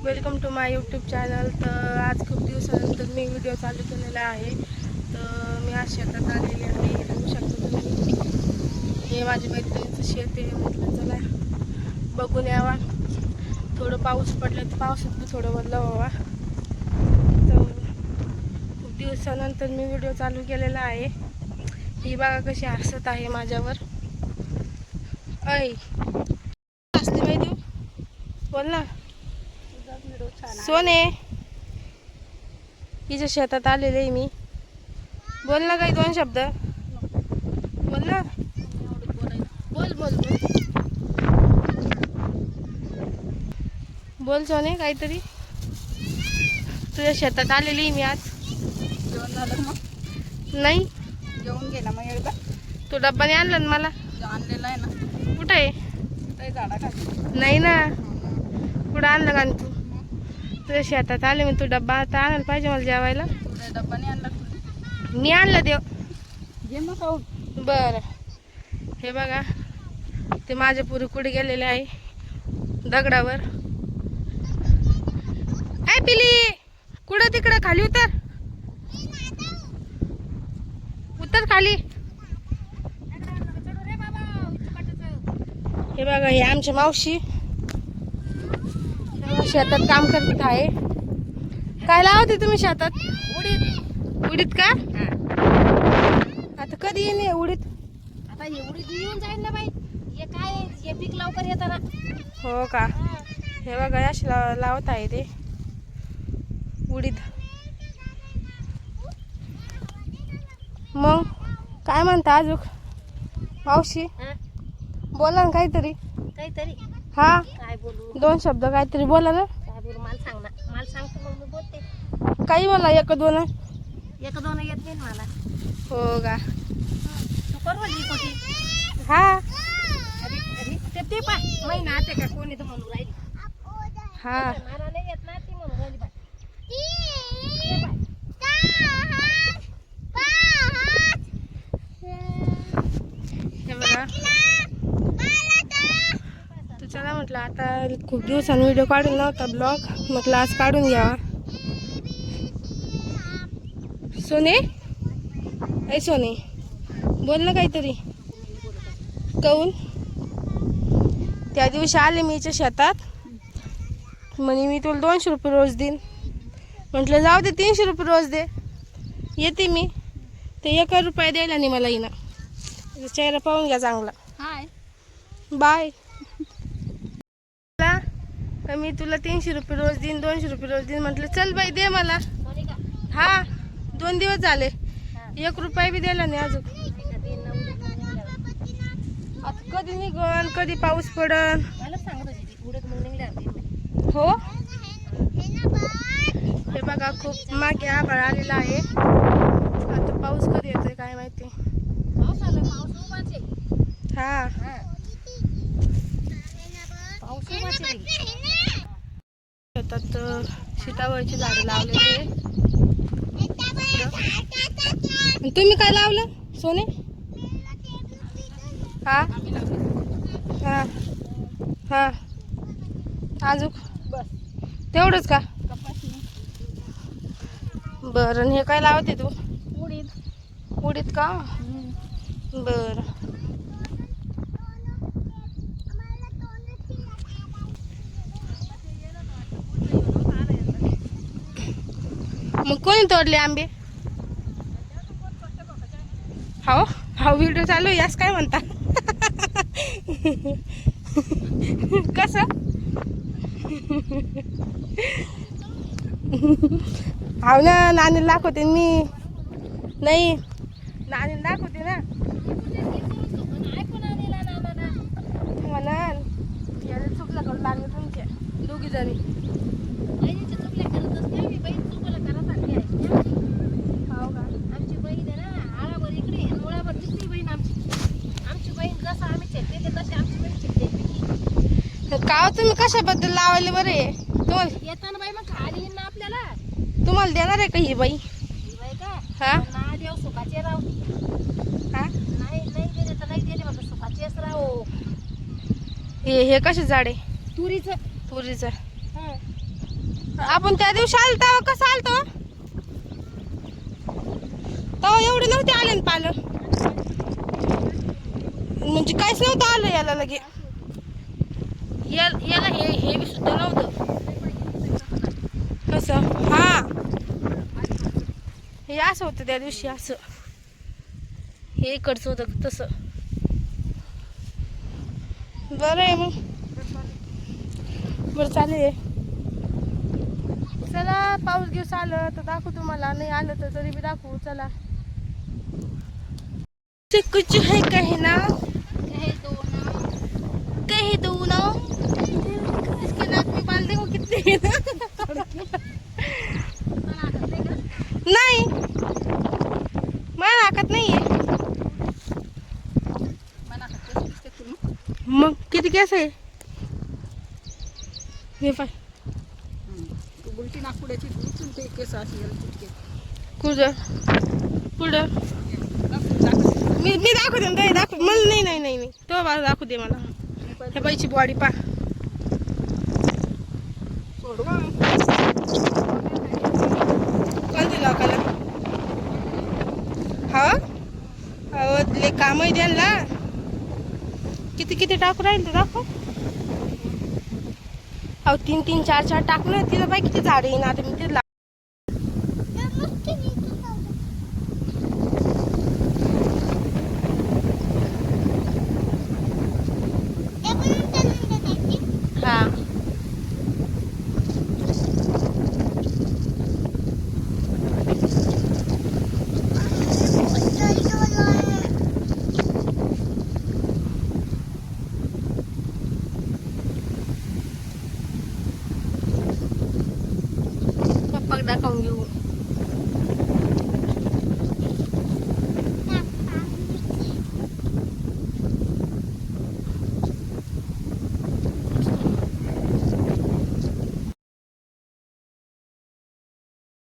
Welcome to my YouTube channel. तर आज खूप दिवसानंतर मी व्हिडिओ चालू केलेला आहे। तर मी आज शेतात आलेले आहे, बघू शकता तुम्ही। हे माझ्या मैत्रिणीचं शेत आहे। म्हटलं चला बघून यावा, थोडं पाऊस पडलं तर पावसात थोडं बदलाव व्हावा। तर खूप दिवसानंतर मी व्हिडिओ चालू केलेला आहे। ही बघा कशी हसत आहे माझ्यावर। ऐ हसते बाई तू, बोल ना सोने। हिच्या शेतात आलेले आहे मी, बोल ना काही दोन शब्द, बोल ना, बोल बोल बोल बोल सोने काहीतरी। तुझ्या शेतात आलेली मी आज। जेवण झालं मग? नाही, जेवण गेला मग एकदा तू डब्बाने आणला ना मला। आणलेला आहे ना, कुठं आहे? काही झाडाखाली नाही ना, कुठं आणलं का तू? तुझ्या शेतात आले मी, तू डब्बा आता आणायला पाहिजे मला जेवायला। तुला डब्बा नाही आणला? मी आणलं देव। घे मग खाऊन। बरं, हे बघा ते माझे पुरी कुठे गेलेले आहे, दगडावर। काय पिली? कुठं तिकडं खाली उतर, उतर खाली। हे बघा हे आमची मावशी शेतात काम करत आहे। काय लावते तुम्ही शेतात? उडीद। उडीद का? आता कधी येणे उडीद? आता एवढी येऊन जाईल ना बाई, हे काय हे पीक लवकर येतं ना। हो का? हे बघा अशी लावत आहे ते उडीद। मग काय म्हणता अजून मावशी? बोला ना काहीतरी। काहीतरी हा, काय बोलू? दोन शब्द काहीतरी बोला ना। काय बोलू मला सांग ना, मला सांगतो मग मी बोलते। काही बोला, एक दोन। एक दोन येत नाही मला। हो का? तू करवली कोठी? हा अरे अरे ते पाय महिना आते का कोणी तर म्हणून राहिली। हा, मला नाही येत ना, ती म्हणून राहिली बाय। हे बघा तू चला म्हटलं, आता खूप दिवसांनी व्हिडिओ काढून नव्हता ब्लॉग, म्हटलं आज काढून घ्यावा। सोने, ऐ सोने बोल ना काहीतरी। काऊन? त्या दिवशी आले मी हिच्या शेतात, म्हणे मी तुला 200 रुपये रोज देईन। म्हटलं जाऊ दे, 300 रुपये रोज दे, येते मी। ते 1 रुपया द्यायला नाही मला हिनं। चेहरा पाहून घ्या चांगला। Hi bye. मी तुला 300 रुपये रोज देईन, 200 रुपये रोज देईन। म्हटलं चल बाई दे मला। सोनिका हा, 2 दिवस झाले, 1 रुपया बी द्यायला नाही अजून। आता कधी निघन, कधी पाऊस पडन। मला सांगत होती ती उडत मग निघल्या हो, हे बघा खूप मागे आभाळ आलेला आहे। आता पाऊस कधी येतोय काय माहिती। पाऊस आला, पाऊस उभाच आहे। हा, पाऊस उभाच आहे। शेतात सीताफळाची झाडं लावलेली। तुम्ही काय लावलं सोने? हा हा हा, अजून बस तेवढंच का? कपाशी बरं, हे काय लावते तू? उडीद। उडीद का? बरं, मग कोणी तोडले आंबे? हो हा, व्हिडिओ चालू आहे यास काय म्हणता? कसं? हाव ना, नानीला दाखवते मी। नाही, नानीला दाखवते ना। म्हणाल याला चुकलं करून लागले तुमच्या दोघी जणी। हो का? आमची बहीण आहे ना, आळाभर इकडे मुळाभर दिसली बहीण आमची। आमची बहीण जसं आम्ही छेडते तशी आमची बहीण छेडते। का तुम्ही कशाबद्दल लावायला बरे? तुम्हाला येताना बाई मग खाली येईन ना आपल्याला। तुम्हाला देणार आहे का ही बाई? ही बाई का? हा ना देव सुखाचे राव। हा, नाही नाही दिले तर नाही दिले बाबा, सुखाचेच राव। हे कसे झाड आहे? तुरीचं। तुरीचं। आपण त्या दिवशी आलो तेव्हा कसं आलतो तेव्हा एवढे नव्हते आले ना पालं, म्हणजे काहीच नव्हतं आलं याला लगे. याला हे बी सुद्धा नव्हतं. कसं हा हे असं होतं त्या दिवशी, असं हे इकडचं होतं तसं. बरं आहे मग, बरं चालेल. चला पाऊस दिवस आलं तर दाखवू तुम्हाला, नाही आलं तर तरी बी दाखवू. चला कुछ है कहना कह दो ना, इसके नाक में बाल देखो कितने हैं ना. नाही मला नाकात नाहीये. मग किती केस आहे हे पाय. उलटी नागपुड्याची ते केस अशी कुठं कुठं मी दाखवते ना, काही दाखव मला. नाही नाही नाही नाही तो बाजू दाखवू दे मला. ह्या बाईची बॉडी पा सोडवा. कोणत्या लोकाला हा ले काम आहे द्यायला. किती किती टाकू राहील ते दाखव. अहो 3-3 4-4 टाकलं तिला बाई किती झाड येईन आता. मी ते हा पप्पा दाखवून घेऊ.